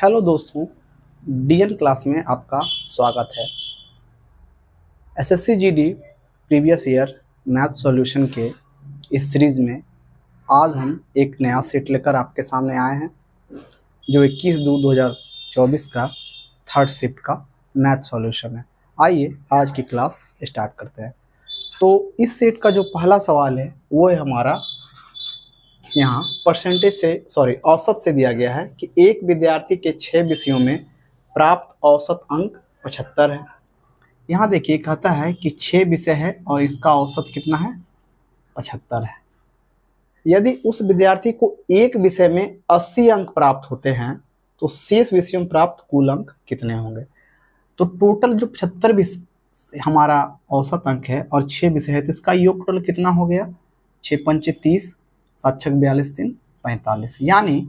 Hello दोस्तों, DN class में आपका स्वागत है। SSC GD previous year math solution के इस सीरीज में आज हम एक नया सेट लेकर आपके सामने आए हैं जो 21/2/2024 का थर्ड शिफ्ट का मैथ सॉल्यूशन है। आइए आज की क्लास स्टार्ट करते हैं। तो इस सेट का जो पहला सवाल है वो है हमारा यहाँ परसेंटेज से औसत से दिया गया है कि एक विद्यार्थी के 6 विषयों में प्राप्त औसत अंक 75 है। यहाँ देखिए कहता है कि 6 विषय है और इसका औसत कितना है, 75 है। यदि उस विद्यार्थी को एक विषय में 80 अंक प्राप्त होते हैं तो शेष विषयों में प्राप्त कुल अंक कितने होंगे। तो टोटल जो 75 विषय हमारा औसत अंक है और 6 विषय है तो इसका योग टोटल कितना हो गया, 6 पंचे 30, 7 छक 42, 3 45। यानी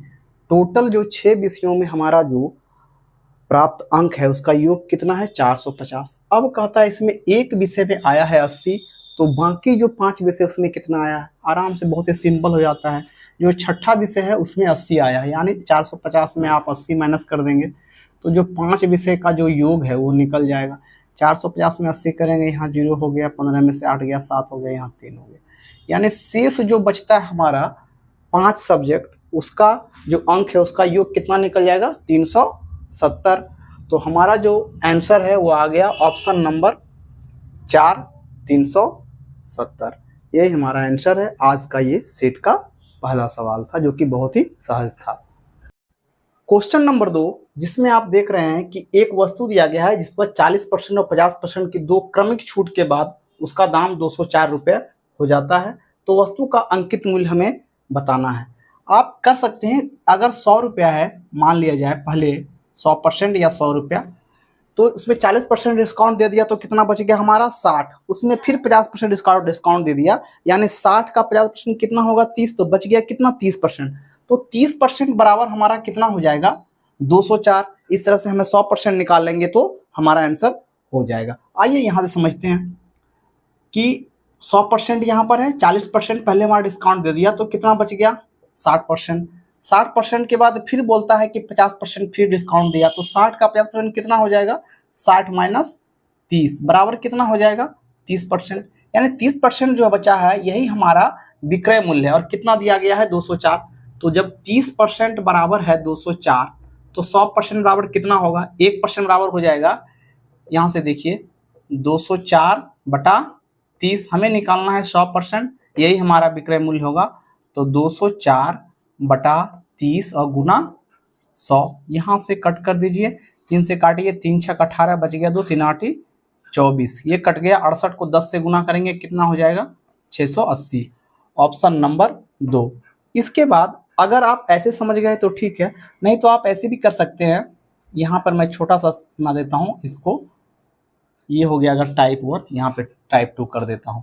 टोटल जो 6 विषयों में हमारा जो प्राप्त अंक है उसका योग कितना है, 450। अब कहता है इसमें एक विषय पे आया है 80 तो बाकी जो 5 विषय उसमें कितना आया है। आराम से बहुत ही सिंपल हो जाता है। जो छठा विषय है उसमें 80 आया है, यानी 450 में आप 80 माइनस कर देंगे तो जो 5 विषय का जो योग है वो निकल जाएगा। 450 में 80 करेंगे, यहाँ 0 हो गया, 15 में से 8 गया, 7 हो गया, यहाँ 3 हो गया। यानी शेष जो बचता है हमारा 5 सब्जेक्ट, उसका जो अंक है उसका योग कितना निकल जाएगा, 370। तो हमारा जो आंसर है वो आ गया ऑप्शन नंबर 4, 370। यही हमारा आंसर है। आज का ये सेट का पहला सवाल था जो कि बहुत ही सहज था। क्वेश्चन नंबर 2, जिसमें आप देख रहे हैं कि एक वस्तु दिया गया है जिस पर 40% और 50% की दो क्रमिक छूट के बाद उसका दाम 204 रुपये हो जाता है। तो वस्तु का अंकित मूल्य हमें बताना है। आप कर सकते हैं, अगर 100 रुपया है, मान लिया जाए पहले 100% या 100 रुपया, तो उसमें 40% डिस्काउंट दे दिया तो कितना बच गया हमारा, 60। उसमें फिर 50% डिस्काउंट दे दिया, यानी 60 का 50% कितना होगा, 30। तो बच गया कितना, 30%। तो 30% बराबर हमारा कितना हो जाएगा, 204। इस तरह से हमें 100% निकाल लेंगे तो हमारा आंसर हो जाएगा। आइए यहाँ से समझते हैं कि 100% यहाँ पर है, 40% पहले हमारा डिस्काउंट दे दिया तो कितना बच गया, 60%। 60% के बाद फिर बोलता है कि 50% फिर डिस्काउंट दिया तो 60 का 50% कितना हो जाएगा, 60 माइनस 30 बराबर कितना हो जाएगा, 30%। यानी 30% जो बचा है यही हमारा विक्रय मूल्य है और कितना दिया गया है, 204। तो जब 30% बराबर है 204 तो 100% बराबर कितना होगा, 1% बराबर हो जाएगा। यहाँ से देखिए 204 बटा 30 हमें निकालना है 100%, यही हमारा विक्रय मूल्य होगा। तो 204 बटा 30 और गुना 100, यहाँ से कट कर दीजिए, 3 से काटिए, 3 छक 18 बच गया, 2 3 8 24, ये कट गया। 68 को 10 से गुना करेंगे कितना हो जाएगा, 680। Option number 2। इसके बाद अगर आप ऐसे समझ गए तो ठीक है, नहीं तो आप ऐसे भी कर सकते हैं। यहाँ पर मैं छोटा सा बना देता हूँ इसको, ये हो गया अगर टाइप 1, यहाँ पे टाइप 2 कर देता हूँ।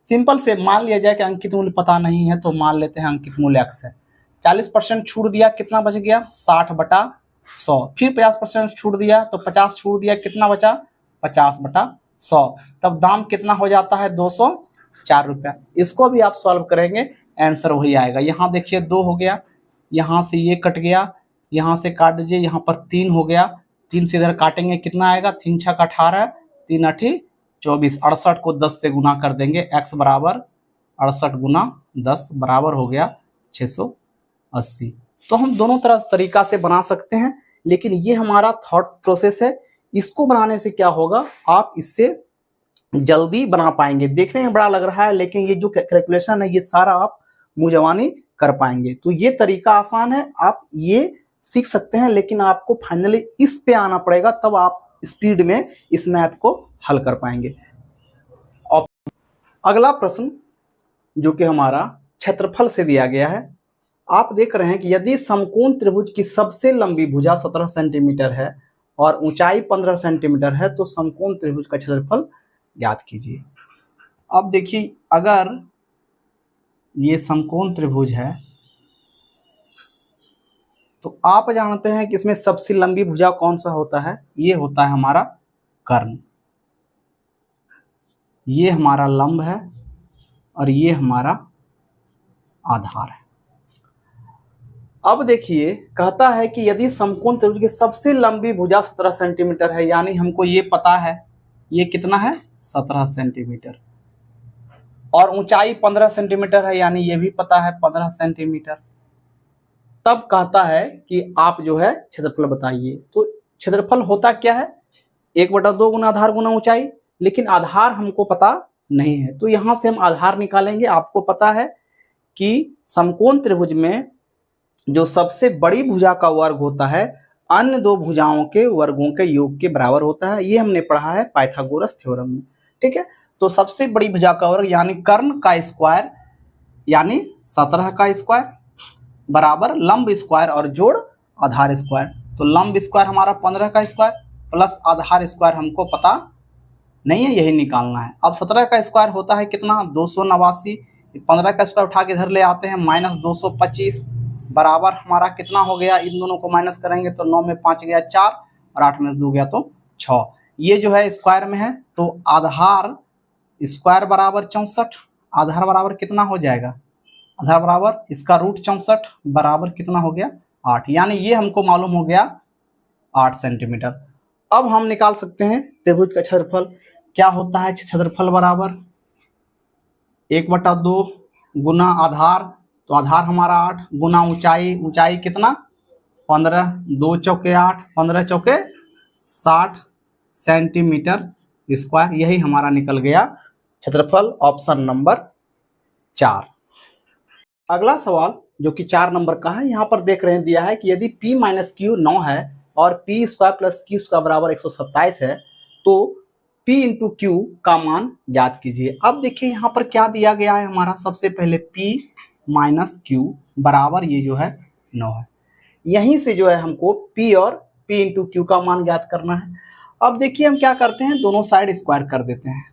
सिंपल से मान लिया जाए कि अंकित मूल्य पता नहीं है तो मान लेते हैं अंकित मूल्य x है। 40% छूट दिया, कितना बच गया, 60 बटा 100। फिर 50% छूट दिया तो 50 छूट दिया, कितना बचा, 50 बटा 100। तब दाम कितना हो जाता है, 204 रुपया। इसको भी आप सॉल्व करेंगे, आंसर वही आएगा। यहाँ देखिए 2 हो गया, यहाँ से ये कट गया, यहाँ से काट दीजिए, यहाँ पर 3 हो गया, 3 से इधर काटेंगे कितना आएगा, 3 छक 18, 3 8 24। 68 को 10 से गुना कर देंगे, x बराबर 68 गुना 10 बराबर हो गया 680। तो हम दोनों तरह तरीका से बना सकते हैं, लेकिन ये हमारा थॉट प्रोसेस है। इसको बनाने से क्या होगा, आप इससे जल्दी बना पाएंगे। देखने में बड़ा लग रहा है लेकिन ये जो कैलकुलेशन है ये सारा आप मुंह जवानी कर पाएंगे। तो ये तरीका आसान है, आप ये सीख सकते हैं, लेकिन आपको फाइनली इस पे आना पड़ेगा, तब आप स्पीड में इस मैथ को हल कर पाएंगे। अगला प्रश्न जो कि हमारा क्षेत्रफल से दिया गया है, आप देख रहे हैं कि यदि समकोण त्रिभुज की सबसे लंबी भुजा 17 सेंटीमीटर है और ऊंचाई 15 सेंटीमीटर है तो समकोण त्रिभुज का क्षेत्रफल ज्ञात कीजिए। अब देखिए, अगर ये समकोण त्रिभुज है तो आप जानते हैं कि इसमें सबसे लंबी भुजा कौन सा होता है, ये होता है हमारा कर्ण। ये हमारा लंब है और ये हमारा आधार है। अब देखिए कहता है कि यदि समकोण त्रिभुज की सबसे लंबी भुजा 17 सेंटीमीटर है, यानी हमको ये पता है ये कितना है 17 सेंटीमीटर, और ऊंचाई 15 सेंटीमीटर है, यानी ये भी पता है 15 सेंटीमीटर। तब कहता है कि आप जो है क्षेत्रफल बताइए। तो क्षेत्रफल होता क्या है 1/2 गुना आधार गुना ऊंचाई, लेकिन आधार हमको पता नहीं है, तो यहां से हम आधार निकालेंगे। आपको पता है कि समकोण त्रिभुज में जो सबसे बड़ी भुजा का वर्ग होता है अन्य दो भुजाओं के वर्गों के योग के बराबर होता है। ये हमने पढ़ा है पाइथागोरस थ्योरम में, ठीक है। तो सबसे बड़ी भुजा का वर्ग यानी कर्ण का स्क्वायर यानी 17 का स्क्वायर बराबर लंब स्क्वायर और जोड़ आधार स्क्वायर। तो लंब स्क्वायर हमारा 15 का स्क्वायर प्लस आधार स्क्वायर हमको पता नहीं है, यही निकालना है। अब 17 का स्क्वायर होता है कितना 289, 15 का स्क्वायर उठा के इधर ले आते हैं -225 बराबर हमारा कितना हो गया, इन दोनों को माइनस करेंगे तो 9 में 5 गया 4 और 8 में 2 गया तो 6। ये जो है स्क्वायर में है, तो आधार स्क्वायर बराबर 64, आधार बराबर कितना हो जाएगा, आधार बराबर इसका रूट 64 बराबर कितना हो गया 8, यानी ये हमको मालूम हो गया 8 सेंटीमीटर। अब हम निकाल सकते हैं त्रिभुज का क्षेत्रफल। क्या होता है क्षेत्रफल बराबर 1/2 गुना आधार, तो आधार हमारा 8 गुना ऊंचाई, ऊंचाई कितना 15, 2 चौके 8, 15 चौके 60 सेंटीमीटर स्क्वायर। यही हमारा निकल गया क्षेत्रफल, ऑप्शन नंबर 4। अगला सवाल जो कि 4 नंबर का है, यहाँ पर देख रहे हैं दिया है कि यदि p - q 9 है और p² + q² बराबर 127 है तो p × q का मान ज्ञात कीजिए। अब देखिए यहाँ पर क्या दिया गया है हमारा, सबसे पहले p - q बराबर ये जो है 9 है, यहीं से जो है हमको p और p × q का मान ज्ञात करना है। अब देखिए हम क्या करते हैं, दोनों साइड स्क्वायर कर देते हैं,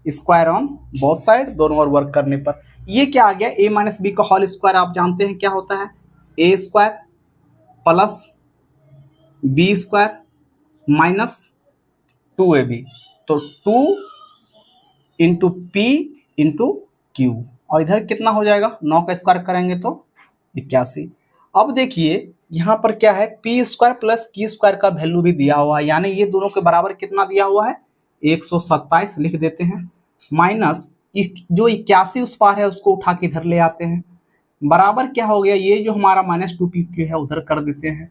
स्क्वायर ऑन बोथ साइड, दोनों ओर वर्क करने पर ये क्या आ गया a - b का होल स्क्वायर। आप जानते हैं क्या होता है a² + b² - 2ab, तो 2 × p × q, और इधर कितना हो जाएगा 9 का स्क्वायर करेंगे तो 81। अब देखिए यहाँ पर क्या है p² + q² का वैल्यू भी दिया हुआ है, यानी ये दोनों के बराबर कितना दिया हुआ है 127 लिख देते हैं, माइनस जो 81 उस पार है उसको उठा के इधर ले आते हैं, बराबर क्या हो गया ये जो हमारा -2p है उधर कर देते हैं,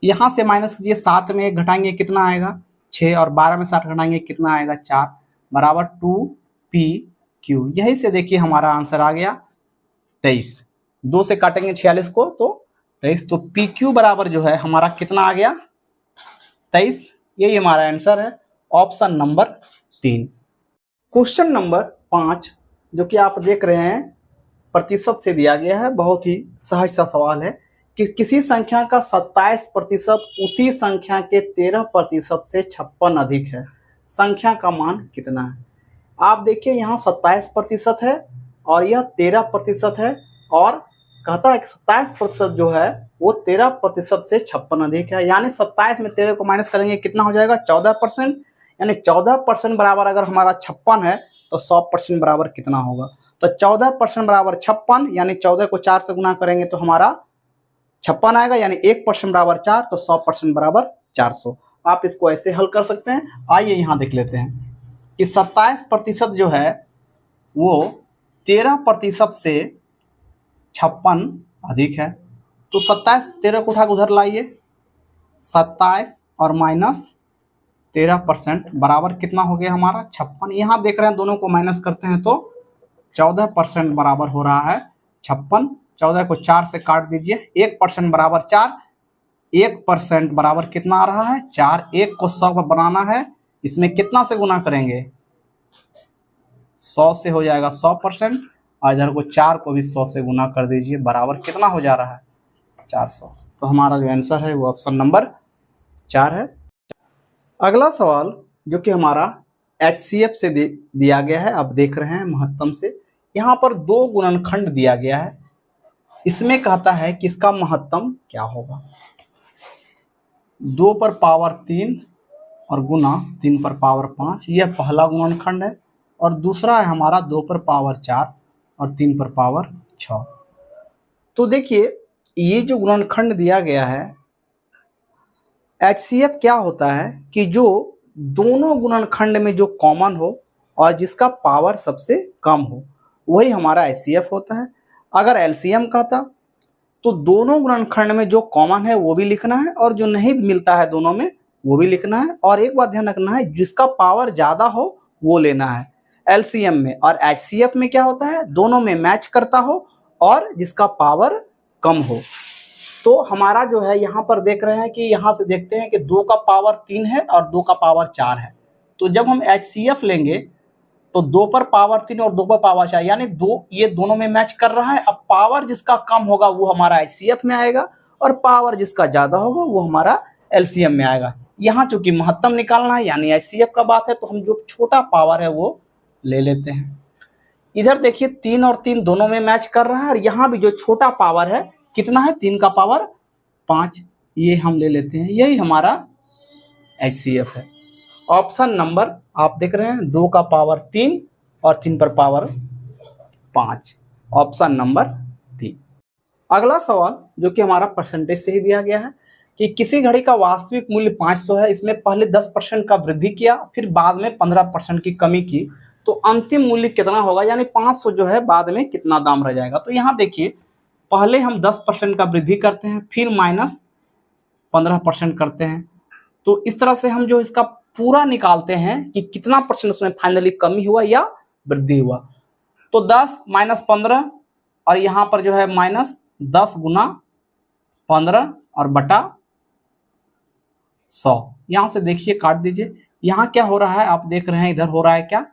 यहाँ से माइनस कीजिए, 7 में 1 घटाएंगे कितना आएगा 6 और 12 में 7 घटाएंगे कितना आएगा 4 बराबर 2pq। यही से देखिए हमारा आंसर आ गया 23, 2 से काटेंगे 46 को तो 23, तो pq बराबर जो है हमारा कितना आ गया 23। यही हमारा आंसर है, ऑप्शन नंबर 3। क्वेश्चन नंबर 5 जो कि आप देख रहे हैं प्रतिशत से दिया गया है, बहुत ही सहज सा सवाल है कि किसी संख्या का 27% उसी संख्या के 13% से 56 अधिक है, संख्या का मान कितना है। आप देखिए यहाँ 27% है और यह 13% है, और कहता है कि 27% जो है वो 13% से 56 अधिक है, यानी 27 में 13 को माइनस करेंगे कितना हो जाएगा 14%, यानी 14% बराबर अगर हमारा 56 है तो 100% बराबर कितना होगा, तो 14% बराबर 56, यानी 14 को 4 से गुना करेंगे तो हमारा 56 आएगा, यानी 1% बराबर 4, तो 100% बराबर 400। आप इसको ऐसे हल कर सकते हैं। आइए यहाँ देख लेते हैं कि 27% जो है वो 13% से 56 अधिक है, तो 27 13 को उठा के उधर लाइए, 27 और माइनस 13% बराबर कितना हो गया हमारा 56। यहाँ देख रहे हैं दोनों को माइनस करते हैं तो 14% बराबर हो रहा है 56। 14 को 4 से काट दीजिए, 1% बराबर 4, 1% बराबर कितना आ रहा है 4, 1 को 100 पर बनाना है, इसमें कितना से गुना करेंगे 100 से हो जाएगा 100%, और इधर को 4 को भी 100 से गुना कर दीजिए, बराबर कितना हो जा रहा है 400। तो हमारा जो आंसर है वो ऑप्शन नंबर 4 है। अगला सवाल जो कि हमारा HCF से दिया गया है, आप देख रहे हैं महत्तम से, यहाँ पर 2 गुणनखंड दिया गया है, इसमें कहता है कि इसका महत्तम क्या होगा। 2 पर पावर 3 और गुना 3 पर पावर 5, यह पहला गुणनखंड है, और दूसरा है हमारा 2 पर पावर 4 और 3 पर पावर 6। तो देखिए ये जो गुणनखंड दिया गया है HCF क्या होता है कि जो दोनों गुणनखंड में जो कॉमन हो और जिसका पावर सबसे कम हो वही हमारा HCF होता है। अगर LCM कहता तो दोनों गुणनखंड में जो कॉमन है वो भी लिखना है और जो नहीं मिलता है दोनों में वो भी लिखना है। और एक बात ध्यान रखना है, जिसका पावर ज़्यादा हो वो लेना है LCM में। और HCF में क्या होता है, दोनों में मैच करता हो और जिसका पावर कम हो। तो हमारा जो है यहाँ पर देख रहे हैं कि यहाँ से देखते हैं कि 2 का पावर 3 है और 2 का पावर 4 है। तो जब हम HCF लेंगे तो 2 पर पावर 3 और 2 पर पावर 4, यानी ये दोनों में मैच कर रहा है। अब पावर जिसका कम होगा वो हमारा HCF में आएगा और पावर जिसका ज़्यादा होगा वो हमारा LCM में आएगा। यहाँ चूंकि महत्तम निकालना है यानी HCF का बात है, तो हम जो छोटा पावर है वो ले लेते हैं। इधर देखिए 3 और 3 दोनों में मैच कर रहा है और यहाँ भी जो छोटा पावर है कितना है, 3 का पावर 5, ये हम ले लेते हैं। यही हमारा HCF है। ऑप्शन नंबर आप देख रहे हैं 2 का पावर 3 और 3 पर पावर 5, ऑप्शन नंबर 3। अगला सवाल जो कि हमारा परसेंटेज से ही दिया गया है कि किसी घड़ी का वास्तविक मूल्य 500 है, इसमें पहले 10% का वृद्धि किया फिर बाद में 15% की कमी की, तो अंतिम मूल्य कितना होगा, यानी 500 जो है बाद में कितना दाम रह जाएगा। तो यहाँ देखिए पहले हम 10% का वृद्धि करते हैं फिर माइनस 15% करते हैं। तो इस तरह से हम जो इसका पूरा निकालते हैं कि कितना परसेंट उसमें फाइनली कमी हुआ या वृद्धि हुआ। तो 10 माइनस 15 और यहाँ पर जो है माइनस 10 गुना 15 और बटा 100। यहाँ से देखिए काट दीजिए, यहाँ क्या हो रहा है आप देख रहे हैं, इधर हो रहा है क्या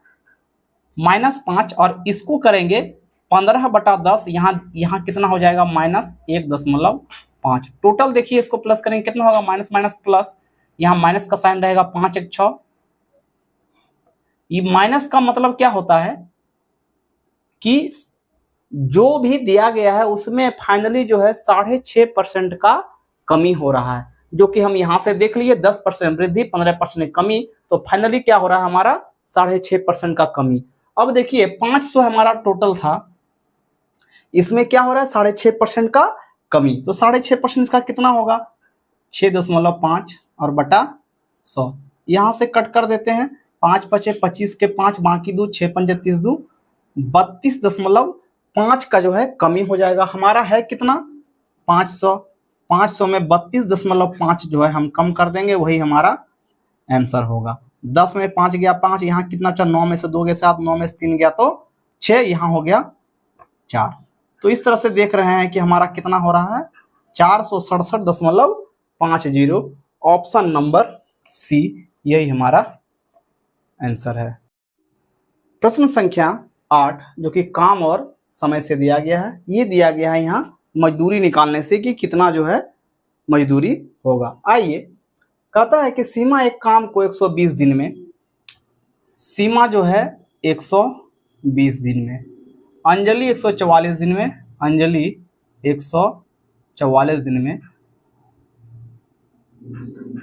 -5 और इसको करेंगे 15 बटा 10, यहाँ कितना हो जाएगा -1.5। टोटल देखिए इसको प्लस करेंगे कितना होगा माइनस माइनस प्लस, यहाँ माइनस का साइन रहेगा 5 1 6। ये माइनस का मतलब क्या होता है कि जो भी दिया गया है उसमें फाइनली जो है 6.5% का कमी हो रहा है, जो कि हम यहाँ से देख लिए 10% वृद्धि 15% कमी, तो फाइनली क्या हो रहा है हमारा 6.5% का कमी। अब देखिए 500 हमारा टोटल था, इसमें क्या हो रहा है 6.5% का कमी, तो 6.5% इसका कितना होगा 6.5 और बटा 100। यहाँ से कट कर देते हैं, 5 5 25 के 5 बाकी 2 6 5 30 2 32.5 का जो है कमी हो जाएगा। हमारा है कितना 500 में 32.5 जो है हम कम कर देंगे, वही हमारा आंसर होगा। 10 में 5 गया 5, यहाँ कितना बचा 9 में से 2 गया 7, 9 में से 3 गया तो 6, यहाँ हो गया 4। तो इस तरह से देख रहे हैं कि हमारा कितना हो रहा है 467.50, ऑप्शन नंबर सी यही हमारा आंसर है। प्रश्न संख्या 8 जो कि काम और समय से दिया गया है, ये दिया गया है यहाँ मजदूरी निकालने से कि कितना जो है मजदूरी होगा। आइए, कहता है कि सीमा एक काम को 120 दिन में, सीमा जो है 120 दिन में, अंजलि 144 दिन में, अंजलि 144 दिन में,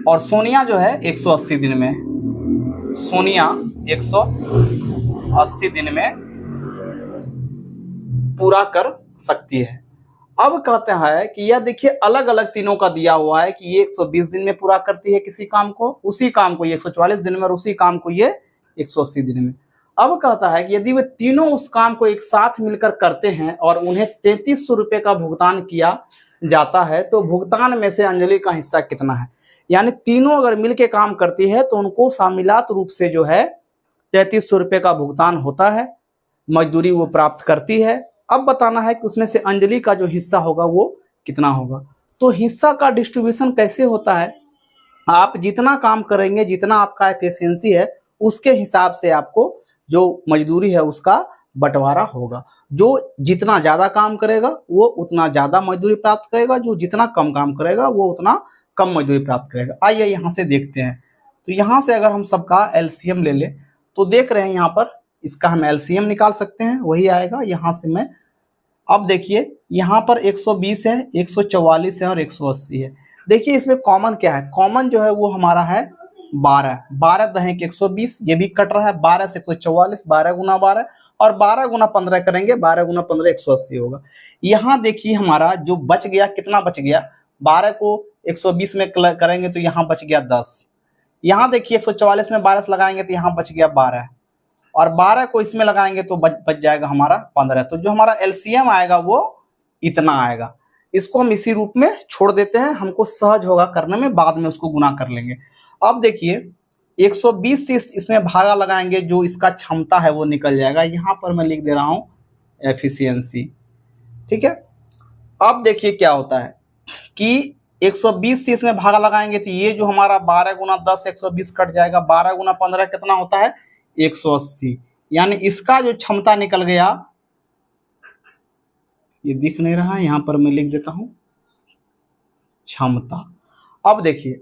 और सोनिया जो है 180 दिन में, सोनिया 180 दिन में पूरा कर सकती है। अब कहते हैं कि यह देखिए अलग अलग तीनों का दिया हुआ है कि ये 120 दिन में पूरा करती है किसी काम को, उसी काम को ये 144 दिन में और उसी काम को ये 180 दिन में। अब कहता है कि यदि वे तीनों उस काम को एक साथ मिलकर करते हैं और उन्हें 3300 रुपये का भुगतान किया जाता है तो भुगतान में से अंजलि का हिस्सा कितना है। यानी तीनों अगर मिलकर काम करती है तो उनको शामिलात रूप से जो है 3300 रुपये का भुगतान होता है, मजदूरी वो प्राप्त करती है। अब बताना है कि उसमें से अंजलि का जो हिस्सा होगा वो कितना होगा। तो हिस्सा का डिस्ट्रीब्यूशन कैसे होता है, आप जितना काम करेंगे, जितना आपका एफिशिएंसी है उसके हिसाब से आपको जो मजदूरी है उसका बंटवारा होगा। जो जितना ज़्यादा काम करेगा वो उतना ज़्यादा मजदूरी प्राप्त करेगा, जो जितना कम काम करेगा वो उतना कम मजदूरी प्राप्त करेगा। आइए यहाँ से देखते हैं। तो यहाँ से अगर हम सबका एलसीएम ले लें तो देख रहे हैं यहाँ पर इसका हम एलसीएम निकाल सकते हैं, वही आएगा। यहाँ से मैं अब देखिए यहाँ पर 120 है, 144 है और 180 है। देखिए इसमें कॉमन क्या है, कॉमन जो है वो हमारा है 12 12 दहें 120, ये भी कट रहा है 12 से 144, 12 गुना 12 और 12 गुना 15 करेंगे, 12 गुना 15 180 होगा। यहाँ देखिए हमारा जो बच गया, कितना बच गया, 12 को 120 में करेंगे तो यहाँ बच गया 10। यहाँ देखिए 144 में 12 लगाएंगे तो यहाँ बच गया 12, और 12 को इसमें लगाएंगे तो बच जाएगा हमारा 15। तो जो हमारा एलसीएम आएगा वो इतना आएगा। इसको हम इसी रूप में छोड़ देते हैं, हमको सहज होगा करने में, बाद में उसको गुना कर लेंगे। अब देखिए 120 से इसमें भागा लगाएंगे, जो इसका क्षमता है वो निकल जाएगा। यहाँ पर मैं लिख दे रहा हूँ एफिशिएंसी, ठीक है। अब देखिए क्या होता है कि 120 से इसमें भागा लगाएंगे तो ये जो हमारा 12 गुना 10 120 कट जाएगा, 12 गुना 15 कितना होता है 180, यानी इसका जो क्षमता निकल गया, ये दिख नहीं रहा है, यहां पर मैं लिख देता हूं क्षमता। अब देखिए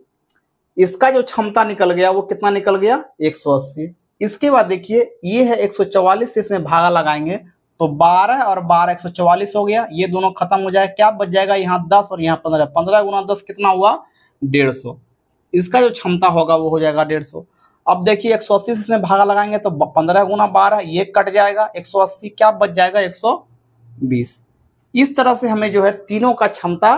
इसका जो क्षमता निकल गया वो कितना निकल गया 180। इसके बाद देखिए ये है 144 से इसमें भागा लगाएंगे तो 12 और 12 144 हो गया, ये दोनों खत्म हो जाए, क्या बच जाएगा यहाँ 10 और यहाँ 15, 15 गुना 10 कितना हुआ 150। इसका जो क्षमता होगा वो हो जाएगा 150। अब देखिए 180 से इसमें भागा लगाएंगे तो 15 गुना 12 ये कट जाएगा 180, क्या बच जाएगा 120। इस तरह से हमें जो है तीनों का क्षमता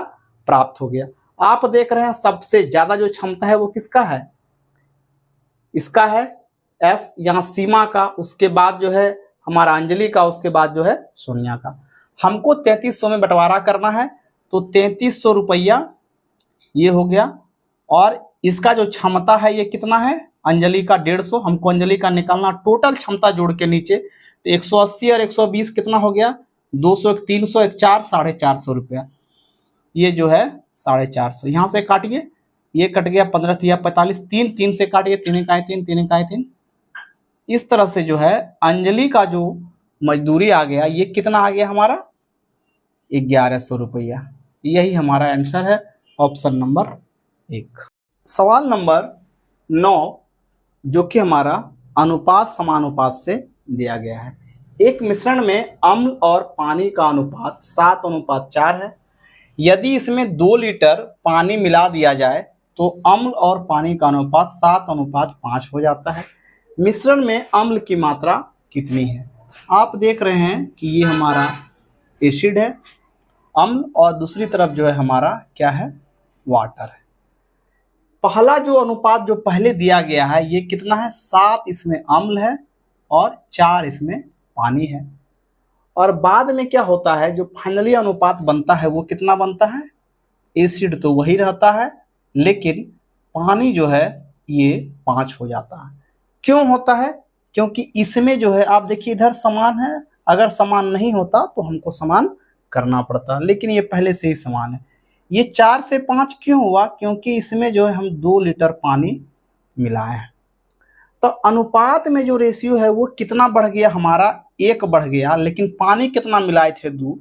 प्राप्त हो गया। आप देख रहे हैं सबसे ज्यादा जो क्षमता है वो किसका है, इसका है एस, यहाँ सीमा का, उसके बाद जो है हमारा अंजलि का, उसके बाद जो है सोनिया का। हमको 3300 में बंटवारा करना है तो 3300 रुपया ये हो गया, और इसका जो क्षमता है ये कितना है अंजलि का 150, हमको अंजलि का निकालना, टोटल क्षमता जोड़ के नीचे तो 180 और 120 कितना हो गया 200, 300, 4, 450 रुपया, ये जो है 450। यहाँ से काटिए, ये कट गया 15 तिया 45, 3 3 से काटिए, 3 इकाई 3, 3 इकाई 3। इस तरह से जो है अंजलि का जो मजदूरी आ गया ये कितना आ गया हमारा 1100 रुपया। यही हमारा आंसर है, ऑप्शन नंबर 1। सवाल नंबर 9 जो कि हमारा अनुपात समानुपात से दिया गया है। एक मिश्रण में अम्ल और पानी का अनुपात 7:4 है। यदि इसमें 2 लीटर पानी मिला दिया जाए तो अम्ल और पानी का अनुपात 7:5 हो जाता है। मिश्रण में अम्ल की मात्रा कितनी है। आप देख रहे हैं कि ये हमारा एसिड है अम्ल, और दूसरी तरफ जो है हमारा क्या है वाटर है। पहला जो अनुपात जो पहले दिया गया है ये कितना है 7 इसमें अम्ल है और 4 इसमें पानी है। और बाद में क्या होता है जो फाइनली अनुपात बनता है वो कितना बनता है, एसिड तो वही रहता है लेकिन पानी जो है ये 5 हो जाता है। क्यों होता है, क्योंकि इसमें जो है आप देखिए इधर समान है, अगर समान नहीं होता तो हमको समान करना पड़ता, लेकिन ये पहले से ही समान है। ये 4 से 5 क्यों हुआ, क्योंकि इसमें जो है हम 2 लीटर पानी मिलाए हैं। तो अनुपात में जो रेशियो है वो कितना बढ़ गया हमारा 1 बढ़ गया, लेकिन पानी कितना मिलाए थे 2,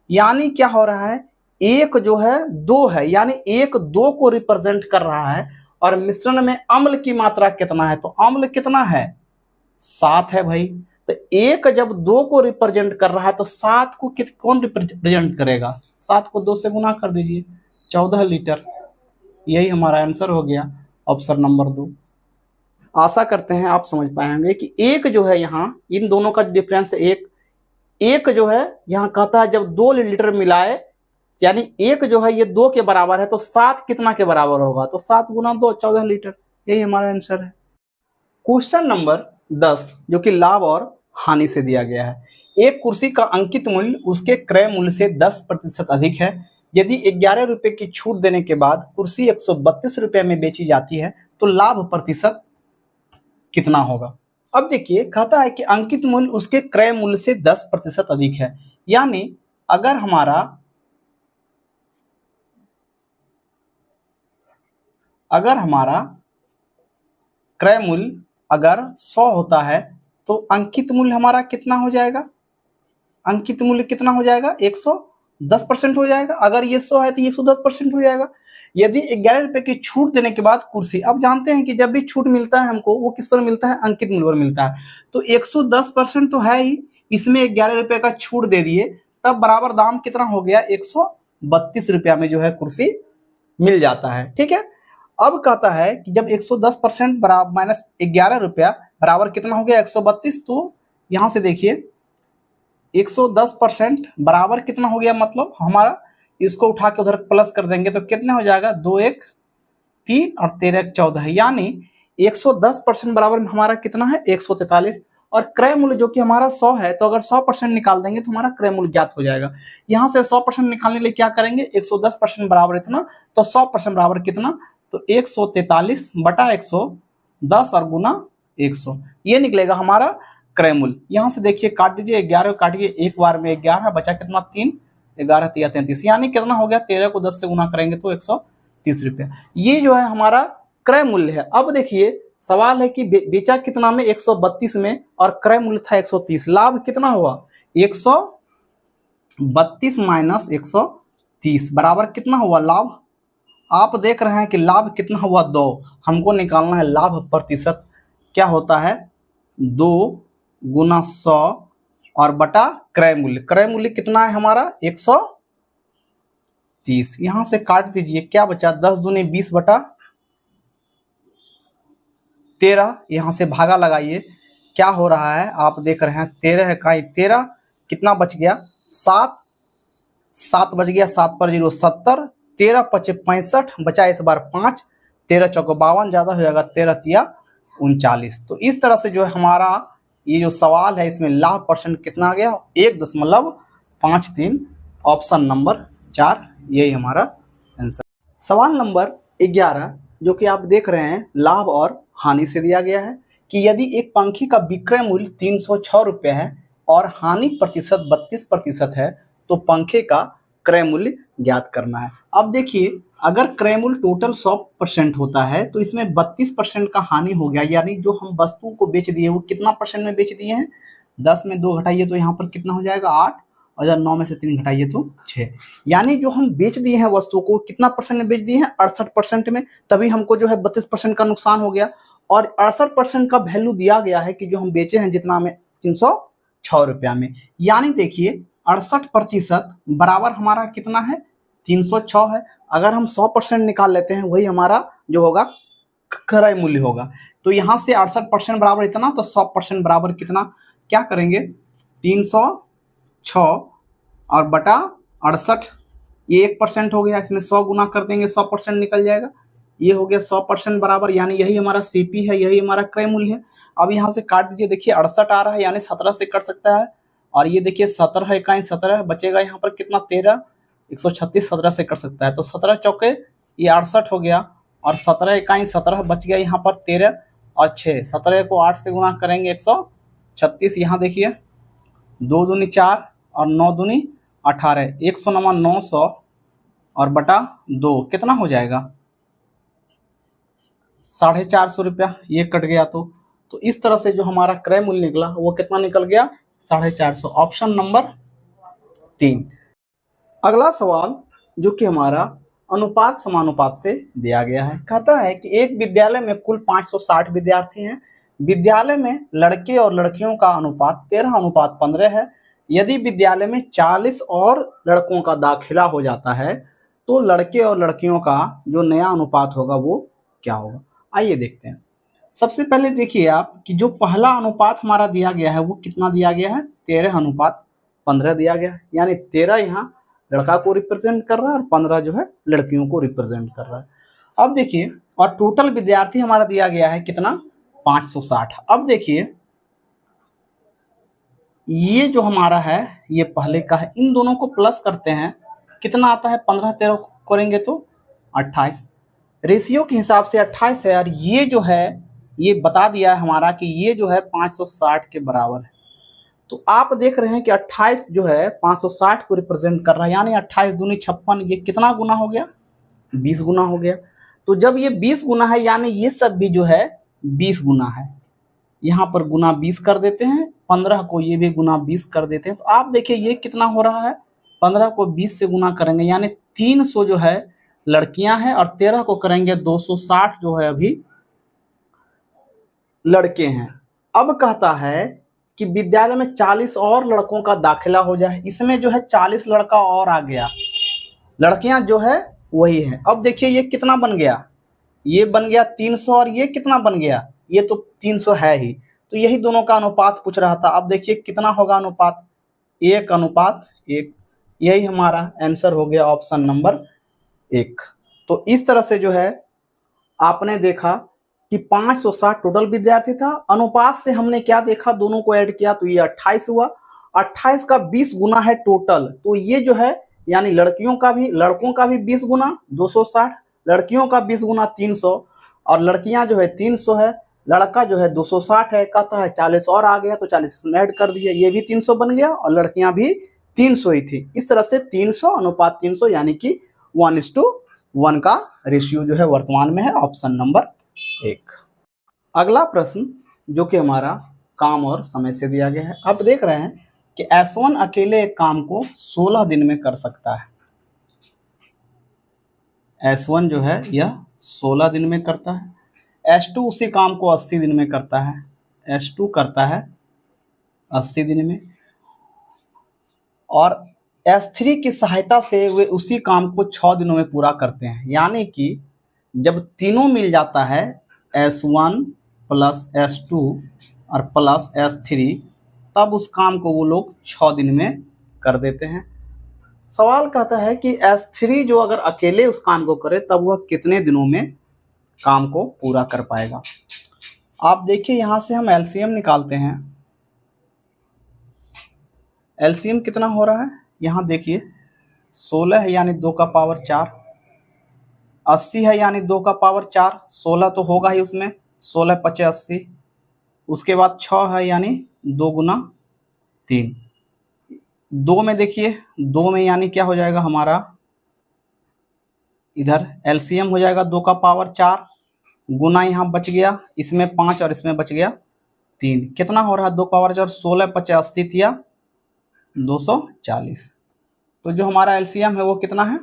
यानी क्या हो रहा है 1 जो है 2 है, यानी 1 2 को रिप्रेजेंट कर रहा है। और मिश्रण में अम्ल की मात्रा कितना है, तो अम्ल कितना है 7 है भाई। तो 1 जब 2 को रिप्रेजेंट कर रहा है तो 7 को कौन रिप्रेजेंट करेगा, 7 को 2 से गुना कर दीजिए 14 लीटर। यही हमारा आंसर हो गया, ऑप्शन नंबर 2। आशा करते हैं आप समझ पाएंगे कि 1 जो है यहाँ इन दोनों का डिफरेंस 1 जो है यहाँ कहता है जब 2 लीटर मिलाए, यानी 1 जो है ये 2 के बराबर है, तो 7 कितना के बराबर होगा, तो 7 गुना 2 14 लीटर। यही हमारा आंसर है। क्वेश्चन नंबर 10 जो कि लाभ और हानि से दिया गया है। एक कुर्सी का अंकित मूल्य उसके क्रय मूल्य से 10% अधिक है। यदि 11 रुपए की छूट देने के बाद कुर्सी 132 रुपए में बेची जाती है तो लाभ प्रतिशत कितना होगा। अब देखिए कहता है कि अंकित मूल्य उसके क्रय मूल्य से 10% अधिक है, यानी अगर हमारा क्रय मूल्य अगर 100 होता है तो अंकित मूल्य हमारा कितना हो जाएगा, अंकित मूल्य कितना हो जाएगा 110% हो जाएगा। अगर ये 100 है तो ये 110% हो जाएगा। यदि 11 रुपए की छूट देने के बाद कुर्सी, अब जानते हैं कि जब भी छूट मिलता है हमको वो किस पर मिलता है, अंकित मूल्य पर मिलता है, तो 110% तो है ही, इसमें 11 रुपए का छूट दे दिए तब बराबर दाम कितना हो गया 132 रुपया में जो है कुर्सी मिल जाता है। ठीक है, अब कहता है कि जब 110% बराबर माइनस 11 रुपया बराबर कितना हो गया 132, तो यहां से देखिए 110% बराबर कितना हो गया, मतलब हमारा इसको उठा के उधर प्लस कर देंगे तो कितना हो जाएगा, 2 1 3 और 13 1 14 है, यानी 110% बराबर में हमारा कितना है, 143। और क्रय मूल्य जो कि हमारा 100 है, तो अगर 100% निकाल देंगे तो हमारा क्रय मूल्य ज्ञात हो जाएगा। यहाँ से 100% निकालने के लिए क्या करेंगे, 110% बराबर इतना, तो 100% बराबर कितना, तो 143 बटा 110 और गुना 100, ये निकलेगा हमारा क्रय मूल्य। यहाँ से देखिए काट दीजिए, 11 काटिए, एक बार में 11 बचा कितना, 3, 11 3 33, यानी कितना हो गया, 13 को 10 से गुना करेंगे तो 130 रुपया। ये जो है हमारा क्रय मूल्य है। अब देखिए सवाल है कि बेचा कितना में, 132 में, और क्रय मूल्य था 130, लाभ कितना हुआ, 132 माइनस 130 बराबर कितना हुआ लाभ। आप देख रहे हैं कि लाभ कितना हुआ, 2। हमको निकालना है लाभ प्रतिशत, क्या होता है, 2 गुना 100 और बटा क्रय मूल्य। क्रय मूल्य कितना है हमारा, 130। यहां से काट दीजिए, क्या बचा, 10 दूनी 20 बटा 13, यहां से भागा लगाइए, क्या हो रहा है, आप देख रहे हैं 13 इकाई 13, कितना बच गया, 7 7 बच गया, 7 पर 0 70, 13 पचे 65, बचा इस बार 5, 13 चौको 52, ज्यादा हो जाएगा 13 तिया 39। तो इस तरह से जो है हमारा ये जो सवाल है, इसमें लाभ परसेंट कितना आ गया, 1.53। ऑप्शन नंबर 4 यही हमारा आंसर। सवाल नंबर 11 जो कि आप देख रहे हैं, लाभ और हानि से दिया गया है कि यदि एक पंखे का विक्रय मूल्य 306 रुपये है और हानि प्रतिशत 32% है, तो पंखे का क्रय मूल्य ज्ञात करना है। अब देखिए, अगर क्रय मूल्य टोटल 100% होता है तो इसमें 32% का हानि हो गया, यानी जो हम वस्तु को बेच दिए वो कितना परसेंट में बेच दिए हैं, 10 में 2 घटाइए तो यहाँ पर कितना हो जाएगा, 8, और जब 9 में से 3 घटाइए तो 6, यानी जो हम बेच दिए हैं वस्तु को कितना परसेंट में बेच दिए हैं, 68% में, तभी हमको जो है 32% का नुकसान हो गया। और 68% का वैल्यू दिया गया है कि जो हम बेचे हैं जितना में, 306 रुपया में, यानी देखिए 68% बराबर हमारा कितना है, 306 है। अगर हम 100% निकाल लेते हैं, वही हमारा जो होगा क्रय मूल्य होगा। तो यहाँ से 68% बराबर इतना, तो 100% बराबर कितना, क्या करेंगे, 306 और बटा 68, ये 1% हो गया, इसमें 100 गुना कर देंगे, 100% निकल जाएगा, ये हो गया 100% बराबर, यानी यही हमारा सीपी है, यही हमारा क्रय मूल्य है। अब यहाँ से काट दीजिए, देखिए 68 आ रहा है, यानी 17 से कट सकता है, और ये देखिए 17 इकाई 17 बचेगा, यहाँ पर कितना 13, 136 17 से कट सकता है, तो 17 चौके ये 68 हो गया, और 17 इकाई 17 बच गया, यहाँ पर 13 और 6, 17 को 8 से गुना करेंगे 136, यहाँ देखिए 2 दूनी 4 और 9 दूनी 18, 109 900 और बटा 2 कितना हो जाएगा, 450 रुपया, ये कट गया। तो इस तरह से जो हमारा क्रय मूल्य निकला वो कितना निकल गया, 450। Option number 3। अगला सवाल जो कि हमारा अनुपात समानुपात से दिया गया है, कहता है कि एक विद्यालय में कुल 560 विद्यार्थी हैं, विद्यालय में लड़के और लड़कियों का अनुपात 13:15 है। यदि विद्यालय में 40 और लड़कों का दाखिला हो जाता है तो लड़के और लड़कियों का जो नया अनुपात होगा वो क्या होगा। आइए देखते हैं। सबसे पहले देखिए आप कि जो पहला अनुपात हमारा दिया गया है वो कितना दिया गया है, 13:15 दिया गया है, यानी 13 यहाँ लड़का को रिप्रेजेंट कर रहा है और 15 जो है लड़कियों को रिप्रेजेंट कर रहा है। अब देखिए, और टोटल विद्यार्थी हमारा दिया गया है कितना, 560। अब देखिए ये जो हमारा है ये पहले का है, इन दोनों को प्लस करते हैं, कितना आता है, 15 13 करेंगे तो 28, रेशियो के हिसाब से 28 है। और ये जो है ये बता दिया है हमारा कि ये जो है 560 के बराबर है। तो आप देख रहे हैं कि 28 जो है 560 को रिप्रेजेंट कर रहा है, यानी 28 दूनी 56, ये कितना गुना हो गया, 20 गुना हो गया। तो जब ये 20 गुना है यानी ये सब भी जो है 20 गुना है, यहाँ पर गुना 20 कर देते हैं, 15 को ये भी गुना 20 कर देते हैं। तो आप देखिए ये कितना हो रहा है, 15 को 20 से गुना करेंगे यानी 300 जो है लड़कियां हैं, और 13 को करेंगे 260 जो है अभी लड़के हैं। अब कहता है कि विद्यालय में 40 और लड़कों का दाखिला हो जाए, इसमें जो है 40 लड़का और आ गया, लड़कियां जो है वही है। अब देखिए ये कितना बन गया, ये बन गया 300, और ये कितना बन गया, ये तो 300 है ही। तो यही दोनों का अनुपात पूछ रहा था। अब देखिए कितना होगा अनुपात, 1:1। यही हमारा आंसर हो गया ऑप्शन नंबर 1। तो इस तरह से जो है आपने देखा कि 560 टोटल विद्यार्थी था। अनुपात से हमने क्या देखा, दोनों को ऐड किया तो ये 28 हुआ। 28 का 20 गुना है टोटल, तो ये जो है यानी लड़कों का भी 20 गुना 260, लड़कियों का 20 गुना 300, और लड़कियां जो है 300 है, लड़का जो है 260 है। कहता है 40 और आ गया, तो 40 इसमें ऐड कर दिया, ये भी 300 बन गया और लड़कियां भी 300 ही थी। इस तरह से 300 अनुपात 300 यानी कि 1:1 का रेशियो जो है वर्तमान में है ऑप्शन नंबर 1। अगला प्रश्न जो कि हमारा काम और समय से दिया गया है। अब देख रहे हैं कि S1 अकेले एक काम को 16 दिन में कर सकता है। S1 जो है यह 16 दिन में करता है। S2 उसी काम को 80 दिन में करता है। S2 करता है 80 दिन में, और S3 की सहायता से वे उसी काम को 6 दिनों में पूरा करते हैं। यानी कि जब तीनों मिल जाता है S1 प्लस S2 और प्लस S3, तब उस काम को वो लोग 6 दिन में कर देते हैं। सवाल कहता है कि S3 जो अगर अकेले उस काम को करे तब वह कितने दिनों में काम को पूरा कर पाएगा। आप देखिए यहां से हम एलसीएम निकालते हैं। एलसीएम कितना हो रहा है, यहां देखिए 16 है यानी 2 का पावर 4, 80 है यानी 2 का पावर 4, 16 तो होगा ही उसमें, 16 पचे 80, उसके बाद 6 है यानी 2 गुना 3, 2 में देखिए 2 में यानी क्या हो जाएगा हमारा, इधर एलसीएम हो जाएगा 2 का पावर 4 गुना यहाँ बच गया, इसमें 5 और इसमें बच गया 3, कितना हो रहा है 2 पावर 4, 16 पचे 80 थिया 240। तो जो हमारा एलसीएम है वो कितना है